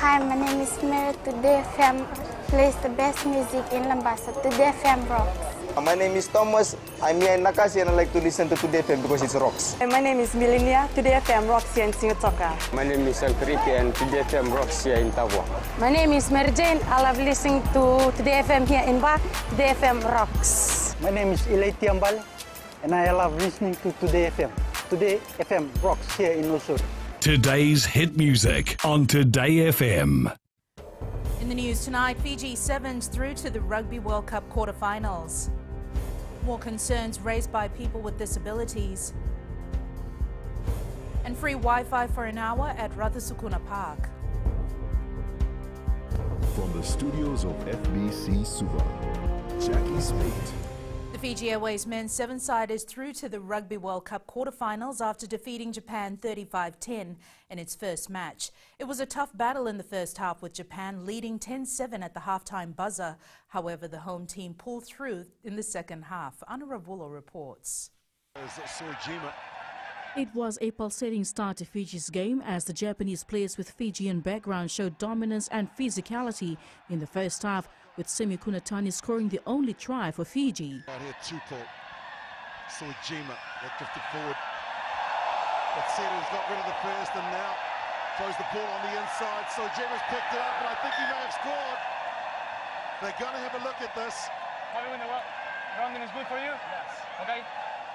Hi, my name is Mary. Today FM plays the best music in Lambasa. Today FM rocks. My name is Thomas. I'm here in Nakasi and I like to listen to Today FM because it rocks. My name is Milenia. Today FM rocks here in Singatoka. My name is Alfriki and Today FM rocks here in Tabwa. My name is Mary Jane. I love listening to Today FM here in Ba. Today FM rocks. My name is Ilay Tiambal and I love listening to Today FM. Today FM rocks here in Osur. Today's hit music on Today FM. In the news tonight, Fiji sevens through to the Rugby World Cup quarterfinals. More concerns raised by people with disabilities. And free Wi-Fi for an hour at Rathasukuna Park. From the studios of FBC Suva, Jackie Spate. The Fiji Airways men's seven-side is through to the Rugby World Cup quarterfinals after defeating Japan 35-10 in its first match. It was a tough battle in the first half with Japan leading 10-7 at the halftime buzzer. However, the home team pulled through in the second half. Anna Ravulo reports. It was a pulsating start to Fiji's game as the Japanese players with Fijian background showed dominance and physicality in the first half, with Semi Kunatani scoring the only try for Fiji. Out here, Tupou. Sojima, that drifted forward. But Seru's got rid of the first and now throws the ball on the inside. Sojima's picked it up, and I think he may have scored. They're going to have a look at this. How do you win the rounding is good for you? Yes. Okay.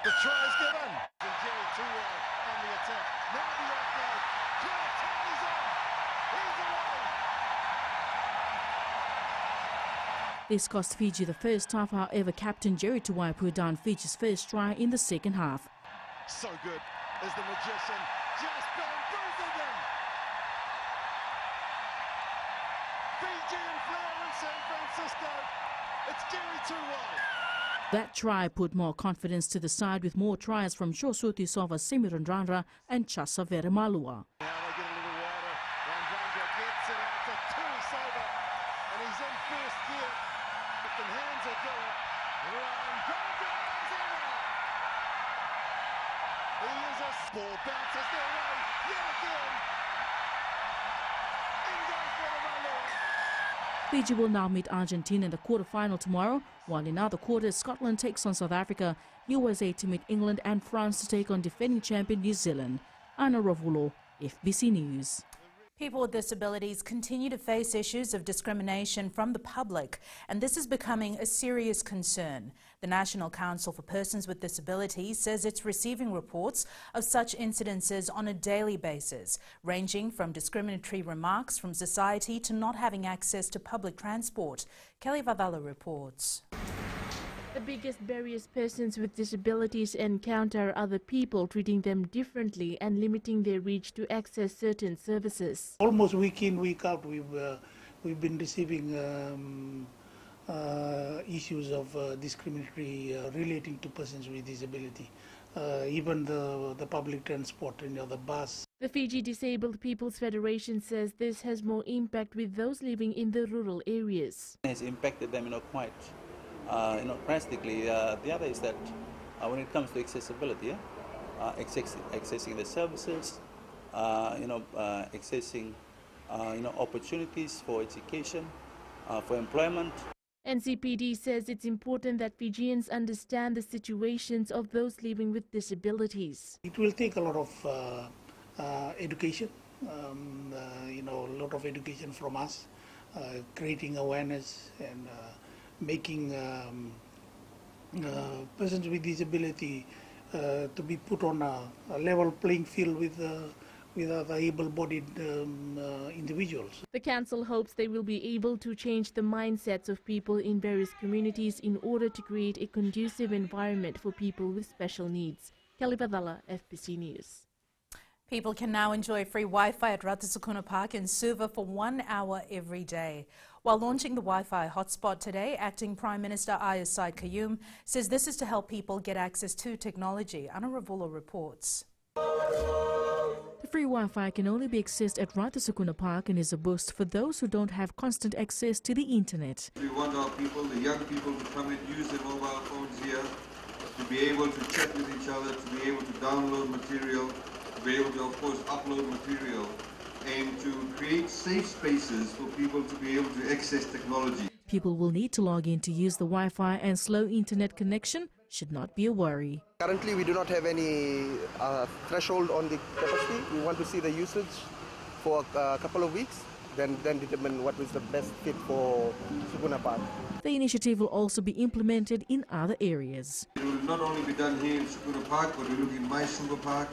The try is given. And Jerry too wide on the attack. Now the offload. Kunatani's on. He's away. This cost Fiji the first half, however, Captain Jerry Tuwai put down Fiji's first try in the second half. So good is the magician, just bamboozled them. Fijian flair in San Francisco. It's Jerry Tuwai. That try put more confidence to the side with more tries from Shosuti Sova Semirandrandra and Chasa Veremalua. Now they get a little wider. Randrandra gets it out to Tuisova, and he's in first gear. The hands are going. Randrandra is in there. He is a ball, bounces their way yet again. In goes Veremalua. Fiji will now meet Argentina in the quarterfinal tomorrow, while in other quarters Scotland takes on South Africa, USA to meet England and France to take on defending champion New Zealand. Anna Ravulo, FBC News. People with disabilities continue to face issues of discrimination from the public, and this is becoming a serious concern. The National Council for Persons with Disabilities says it's receiving reports of such incidences on a daily basis, ranging from discriminatory remarks from society to not having access to public transport. Kelly Vavala reports. The biggest barriers persons with disabilities encounter are other people treating them differently and limiting their reach to access certain services. Almost week in, week out, we've been receiving issues of discriminatory relating to persons with disability. Even the public transport, the bus. The Fiji Disabled People's Federation says this has more impact with those living in the rural areas. It has impacted them, quite. Drastically. The other is that when it comes to accessibility, accessing the services, accessing, opportunities for education, for employment. NCPD says it's important that Fijians understand the situations of those living with disabilities. It will take a lot of education, a lot of education from us, creating awareness and making persons with disability to be put on a level playing field with other able-bodied individuals. The council hopes they will be able to change the mindsets of people in various communities in order to create a conducive environment for people with special needs. Kelly Badala, FBC News. People can now enjoy free Wi-Fi at Rathasukuna Park in Suva for 1 hour every day. While launching the Wi-Fi hotspot today, Acting Prime Minister Ayaz Said Qayyum says this is to help people get access to technology. Anna Ravulo reports. The free Wi-Fi can only be accessed at Rathasukuna Park and is a boost for those who don't have constant access to the internet. We want our people, the young people, to come and use their mobile phones here, to be able to chat with each other, to be able to download material, to be able to, of course, upload material aim to create safe spaces for people to be able to access technology. People will need to log in to use the Wi-Fi, and slow internet connection should not be a worry. Currently, we do not have any threshold on the capacity. We want to see the usage for a couple of weeks, then determine what is the best fit for Sukuna Park. The initiative will also be implemented in other areas. It will not only be done here in Sukuna Park, but we're looking at My Super Park.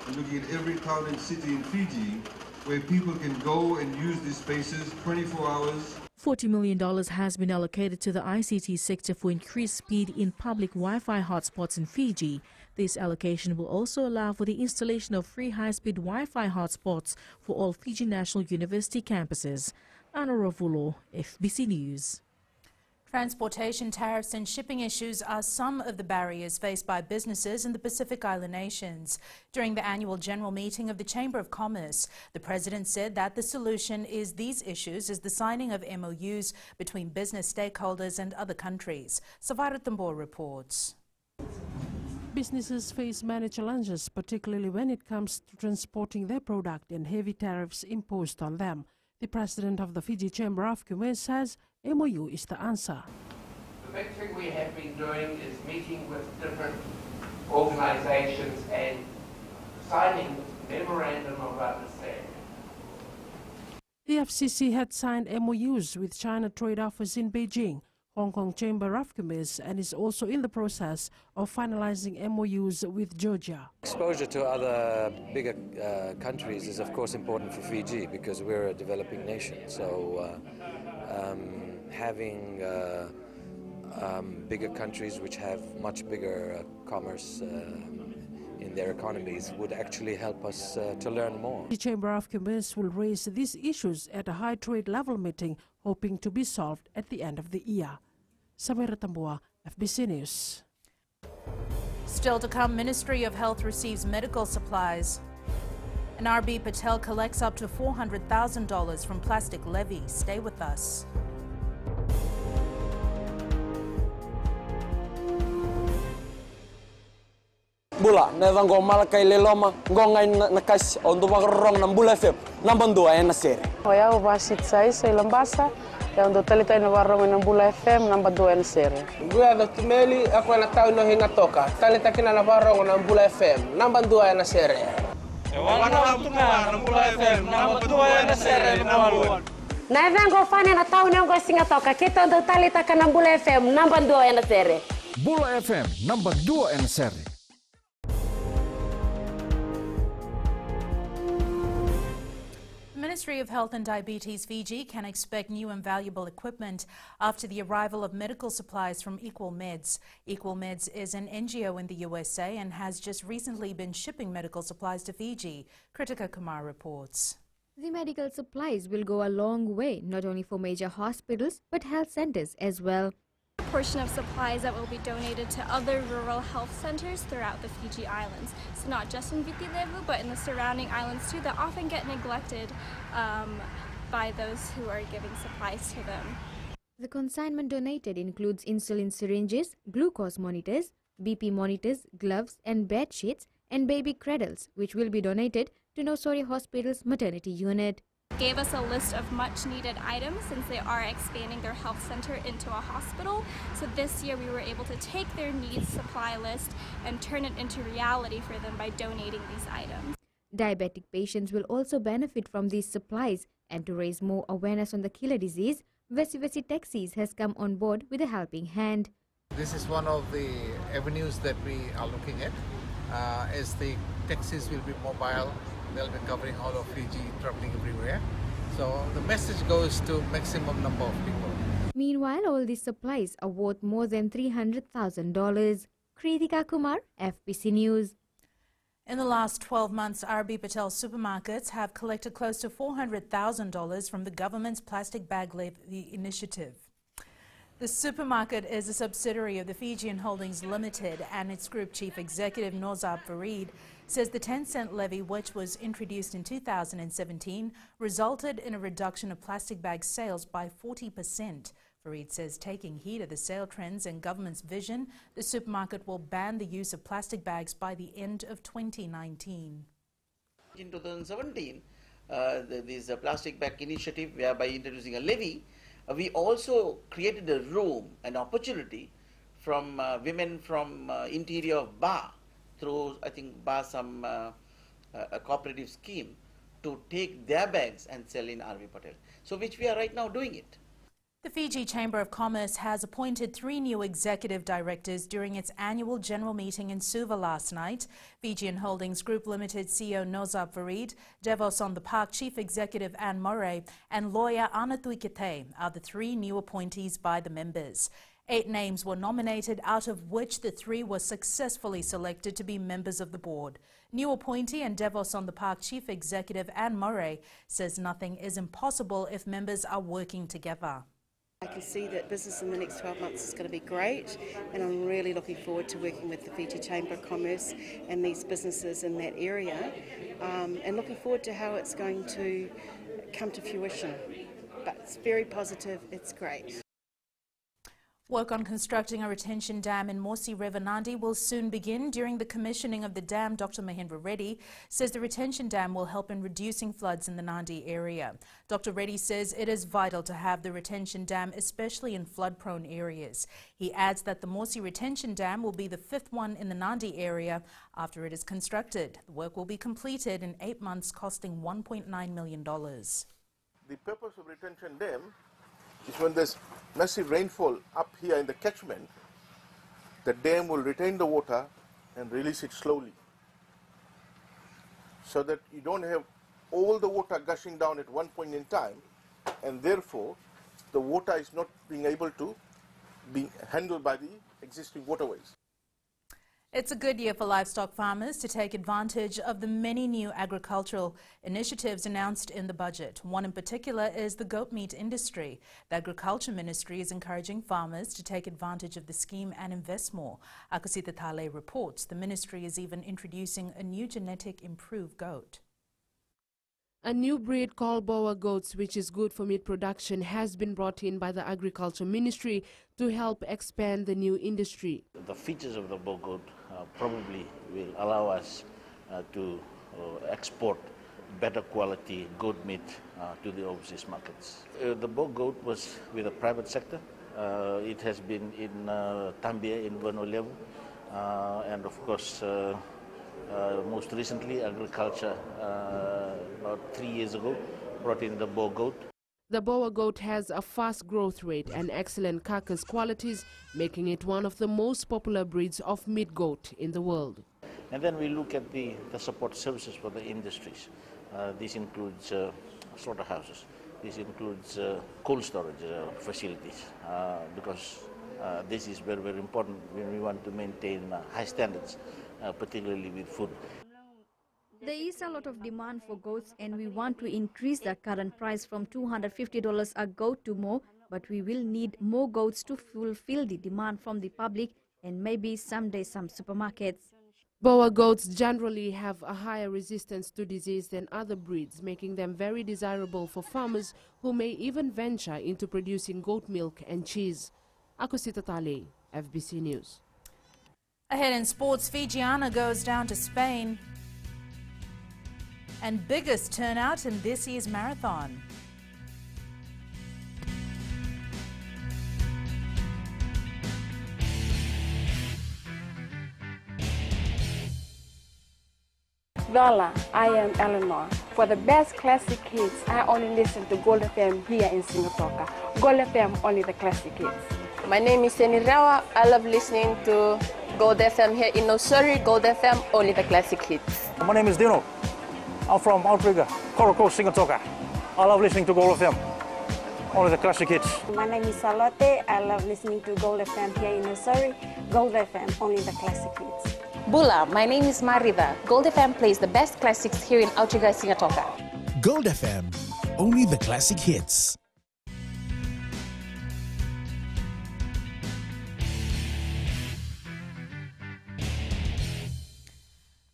We're looking at every town and city in Fiji where people can go and use these spaces 24 hours. $40 million has been allocated to the ICT sector for increased speed in public Wi-Fi hotspots in Fiji. This allocation will also allow for the installation of free high-speed Wi-Fi hotspots for all Fiji National University campuses. Anna Ravulo, FBC News. Transportation tariffs and shipping issues are some of the barriers faced by businesses in the Pacific Island nations. During the annual general meeting of the Chamber of Commerce, the President said that the solution is these issues is the signing of MOUs between business stakeholders and other countries. Savarat Tambor reports. Businesses face many challenges, particularly when it comes to transporting their product and heavy tariffs imposed on them. The President of the Fiji Chamber of Commerce says MOU is the answer. The big thing we have been doing is meeting with different organizations and signing memorandum of understanding. The FCC had signed MOUs with China Trade Office in Beijing, Hong Kong Chamber of Commerce, and is also in the process of finalizing MOUs with Georgia. Exposure to other bigger countries is of course important for Fiji because we're a developing nation. So having bigger countries which have much bigger commerce in their economies would actually help us to learn more. The Chamber of Commerce will raise these issues at a high trade level meeting, hoping to be solved at the end of the year. Samira Tambua, FBC News. Still to come, Ministry of Health receives medical supplies. And RB Patel collects up to $400,000 from plastic levy. Stay with us. Bula, neva ngo malakai leloma, ngo ngai nakas on duwa rong ng Bula FM, nambang dua na sere. Hoya ubasit sai sa Ilambasa, ya on totalita na warong ng Bula FM, nambang dua na sere. Gua da tumeli ako na tao no hinga toka, talita kina na warong ng Bula FM, nambang dua na sere. Wana tunga ng Bula FM, nambang dua na sere nawaluan. Na vengo fane na tao no singa toka, kita on totalita ka ng Bula FM, nambang dua na sere. Bula FM, nambang dua na sere. The Ministry of Health and Diabetes Fiji can expect new and valuable equipment after the arrival of medical supplies from Equal Meds. Equal Meds is an NGO in the USA and has just recently been shipping medical supplies to Fiji. Kritika Kumar reports. The medical supplies will go a long way, not only for major hospitals, but health centers as well. A portion of supplies that will be donated to other rural health centers throughout the Fiji Islands. So not just in Viti Levu, but in the surrounding islands too, that often get neglected by those who are giving supplies to them. The consignment donated includes insulin syringes, glucose monitors, BP monitors, gloves and bed sheets, and baby cradles, which will be donated to Nosori Hospital's maternity unit. Gave us a list of much needed items since they are expanding their health center into a hospital. So this year we were able to take their needs supply list and turn it into reality for them by donating these items. Diabetic patients will also benefit from these supplies, and to raise more awareness on the killer disease, Vesi Vesi Taxis has come on board with a helping hand. This is one of the avenues that we are looking at, as the taxis will be mobile. They'll be covering all of Fiji, traveling everywhere. So the message goes to maximum number of people. Meanwhile, all these supplies are worth more than $300,000. Kritika Kumar, FBC News. In the last 12 months, RB Patel supermarkets have collected close to $400,000 from the government's plastic bag levy initiative. The supermarket is a subsidiary of the Fijian Holdings Limited, and its group chief executive Nozab Farid says the 10-cent levy, which was introduced in 2017, resulted in a reduction of plastic bag sales by 40%. Farid says, taking heed of the sale trends and government's vision, the supermarket will ban the use of plastic bags by the end of 2019. In 2017, this plastic bag initiative, whereby introducing a levy, we also created a room, an opportunity from women from interior of Ba, through I think Ba some a cooperative scheme, to take their bags and sell in R.V. Patel. So which we are right now doing it. The Fiji Chamber of Commerce has appointed 3 new executive directors during its annual general meeting in Suva last night. Fijian Holdings Group Limited CEO Nozab Farid, Devos on the Park Chief Executive Anne Murray, and lawyer Ana Tuikete are the 3 new appointees by the members. 8 names were nominated, out of which the 3 were successfully selected to be members of the board. New appointee and Devos on the Park Chief Executive Anne Murray says nothing is impossible if members are working together. I can see that business in the next 12 months is going to be great, and I'm really looking forward to working with the Fiji Chamber of Commerce and these businesses in that area, and looking forward to how it's going to come to fruition. But it's very positive, it's great. Work on constructing a retention dam in Morsi River, Nadi will soon begin. During the commissioning of the dam, Dr. Mahendra Reddy says the retention dam will help in reducing floods in the Nadi area. Dr. Reddy says it is vital to have the retention dam, especially in flood-prone areas. He adds that the Morsi retention dam will be the 5th one in the Nadi area after it is constructed. The work will be completed in 8 months, costing $1.9 million. The purpose of retention dam is when there's massive rainfall up here in the catchment, the dam will retain the water and release it slowly, so that you don't have all the water gushing down at one point in time, and therefore the water is not being able to be handled by the existing waterways. It's a good year for livestock farmers to take advantage of the many new agricultural initiatives announced in the budget. One in particular is the goat meat industry. The Agriculture Ministry is encouraging farmers to take advantage of the scheme and invest more. Akasita Tale reports the ministry is even introducing a new genetic improved goat. A new breed called Boer goats, which is good for meat production, has been brought in by the Agriculture Ministry to help expand the new industry. The features of the Boer goat probably will allow us to export better quality goat meat to the overseas markets. The Boer goat was with the private sector. It has been in Tambia in Vernolevu, and of course most recently agriculture about 3 years ago brought in the Boer goat. The Boer goat has a fast growth rate and excellent carcass qualities, making it one of the most popular breeds of meat goat in the world. And then we look at the support services for the industries. This includes slaughterhouses. This includes cold storage facilities, because this is very, very important when we want to maintain high standards, particularly with food. There is a lot of demand for goats, and we want to increase the current price from $250 a goat to more, but we will need more goats to fulfill the demand from the public and maybe someday some supermarkets. Boer goats generally have a higher resistance to disease than other breeds, making them very desirable for farmers who may even venture into producing goat milk and cheese. Akosita Tale, FBC News. Ahead in sports, Fijiana goes down to Spain. And biggest turnout in this year's marathon. Voila, I am Eleanor. For the best classic hits, I only listen to Gold FM here in Singapore. Gold FM, only the classic hits. My name is Seni Rawa. I love listening to Gold FM here in Nosuri. Gold FM, only the classic hits. My name is Dino. I'm from Outrigger, Coral Coast, Singapore. I love listening to Gold FM, only the classic hits. My name is Salote. I love listening to Gold FM here in Nosuri. Gold FM, only the classic hits. Bula, my name is Marida. Gold FM plays the best classics here in Outrigger, Singapore. Gold FM, only the classic hits.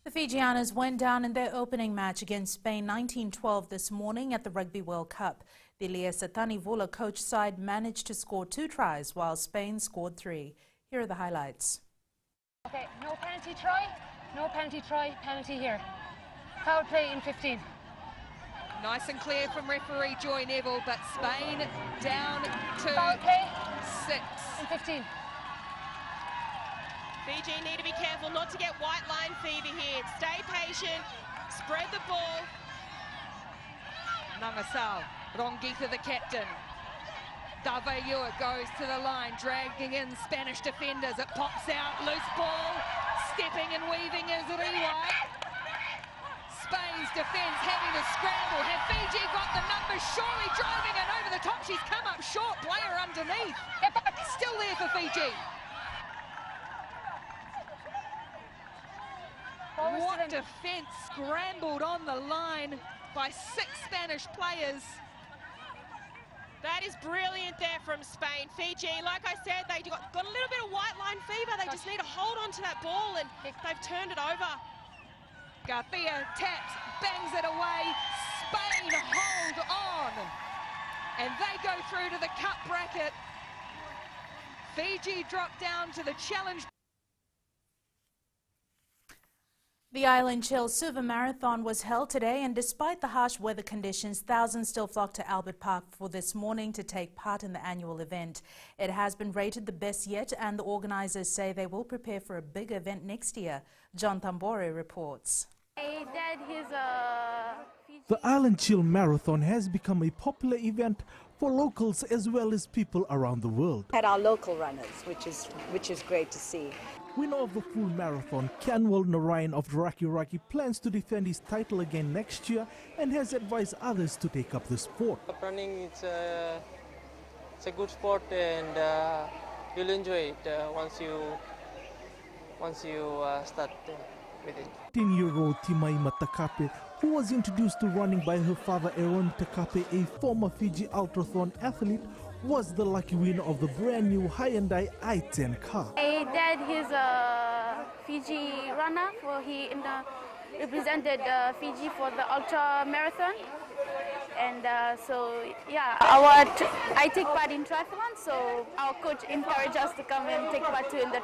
The Fijianas went down in their opening match against Spain 19-12 this morning at the Rugby World Cup. The Eliesa Tanivula coach side managed to score 2 tries while Spain scored 3. Here are the highlights. Okay, no penalty try, penalty here. Foul play in 15. Nice and clear from referee Joy Neville, but Spain down to 6. And 15. Fiji need to be careful not to get white line fever here. Stay patient, spread the ball. Nangasau, Rongitha the captain. Davayua goes to the line, dragging in Spanish defenders. It pops out, loose ball, stepping and weaving is Riwai. Spain's defence having to scramble. Have Fiji got the numbers? Surely driving it over the top. She's come up short. Player underneath. Still there for Fiji. What defence scrambled on the line by 6 Spanish players. That is brilliant there from Spain. Fiji, like I said, they got a little bit of white line fever. They just need to hold on to that ball, and they've turned it over. Garcia taps, bangs it away. Spain hold on. And they go through to the cup bracket. Fiji drop down to the challenge. The Island Chill Suva Marathon was held today, and despite the harsh weather conditions, thousands still flocked to Albert Park for this morning to take part in the annual event. It has been rated the best yet, and the organisers say they will prepare for a big event next year. John Tambore reports. The Island Chill Marathon has become a popular event for locals as well as people around the world. Had our local runners, which is great to see. Winner of the full marathon, Kanwal Narayan of Raki Raki, plans to defend his title again next year and has advised others to take up the sport. Running, it's a good sport, and you'll enjoy it once you start with it. 10-year-old Timaima Takape, who was introduced to running by her father Aaron Takape, a former Fiji Ultrathon athlete, was the lucky winner of the brand new Hyundai i10 car. My dad is a Fiji runner, he represented Fiji for the ultra marathon, and I take part in triathlon, so our coach encouraged us to come and take part too in the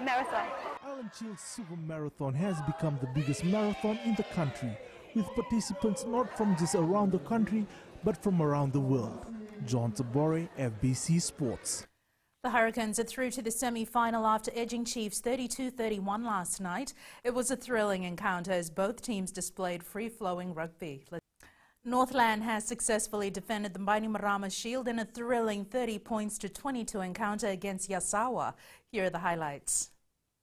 marathon. Island Chill Suva Marathon has become the biggest marathon in the country, with participants not from just around the country but from around the world. John Tabore, FBC Sports. The Hurricanes are through to the semi-final after edging Chiefs 32-31 last night. It was a thrilling encounter as both teams displayed free-flowing rugby. Northland has successfully defended the Bainimarama Shield in a thrilling 30-22 encounter against Yasawa. Here are the highlights.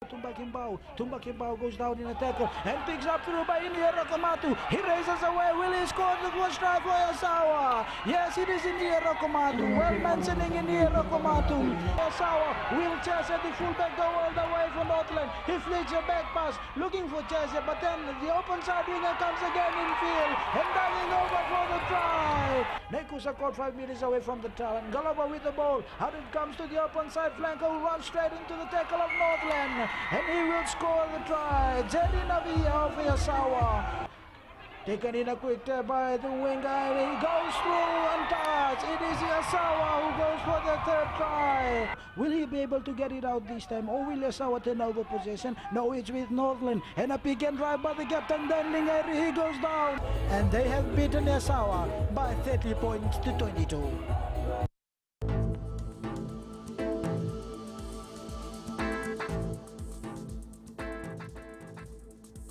Tumbakimbao goes down in a tackle and picks up through by India Rakamatu. He raises away. Will he score the first try for Yasawa? Yes, it is India Rakamatu. Well mentioning India Rakamatu. Yasawa will chase at the fullback, go all the way for Northland. He flicks a back pass looking for Chase, but then the open side winger comes again in field and diving over for the try. Nekusa caught 5 meters away from the try, and Galaba with the ball. Out it comes to the open side flanker who runs straight into the tackle of Northland. And he will score the try. Jerry Navia of Yasawa. Taken in a quick tap by the winger, and he goes through untouched. It is Yasawa who goes for the third try. Will he be able to get it out this time, or will Yasawa turn over possession? No, it's with Northland. And a pick and drive by the captain, Denling Harry. He goes down. And they have beaten Yasawa by 30 points to 22.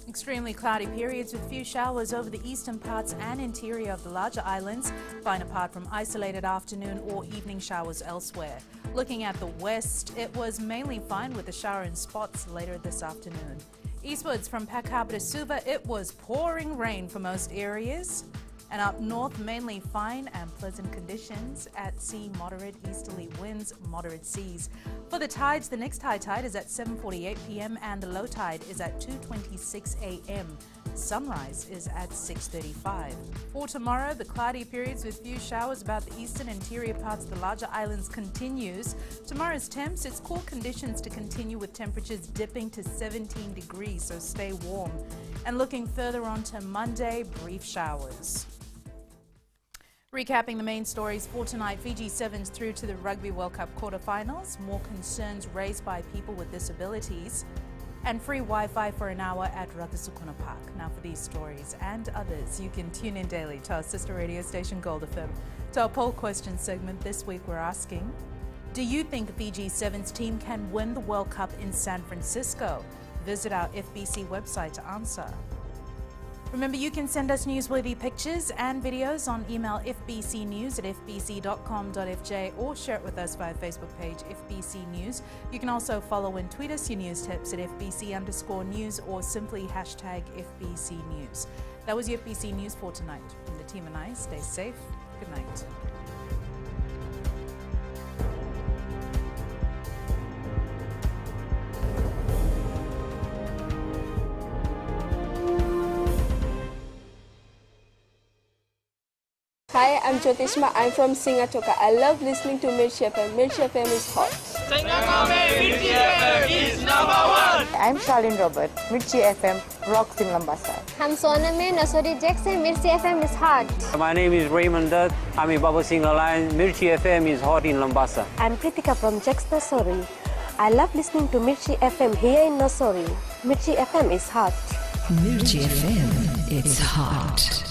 Extremely cloudy periods with few showers over the eastern parts and interior of the larger islands, fine apart from isolated afternoon or evening showers elsewhere. Looking at the west, it was mainly fine with a shower in spots later this afternoon. Eastwards from Pack Harbour to Suva, it was pouring rain for most areas. And up north, mainly fine and pleasant conditions. At sea, moderate easterly winds, moderate seas. For the tides, the next high tide is at 7:48 p.m. and the low tide is at 2:26 a.m. Sunrise is at 6:35. For tomorrow, the cloudy periods with few showers about the eastern interior parts of the larger islands continues. Tomorrow's temps, it's cool conditions to continue with temperatures dipping to 17 degrees, so stay warm. And looking further on to Monday, brief showers. Recapping the main stories for tonight, Fiji Sevens through to the Rugby World Cup quarterfinals. More concerns raised by people with disabilities. and free Wi-Fi for an hour at Ratasukuna Park. Now for these stories and others, you can tune in daily to our sister radio station Gold FM. To our poll question segment this week, we're asking, do you think Fiji Sevens team can win the World Cup in San Francisco? Visit our FBC website to answer. Remember, you can send us newsworthy pictures and videos on email fbcnews@fbc.com.fj or share it with us via Facebook page FBC News. You can also follow and tweet us your news tips at FBC_news or simply hashtag FBC News. That was your FBC News for tonight. From the team and I, stay safe. Good night. Hi, I'm Jyotishma. I'm from Singatoka. I love listening to Mirchi FM. Mirchi FM is hot. Mirchi FM is #1. I'm Charlene Robert. Mirchi FM rocks in Lambasa. I'm Soname Nasori Jackson. Mirchi FM is hot. My name is Raymond Dutt. I'm in Baba Singh Alliance. Mirchi FM is hot in Lambasa. I'm Kritika from Jax Nasori. I love listening to Mirchi FM here in Nasori. Mirchi FM is hot. Mirchi FM, it's hot.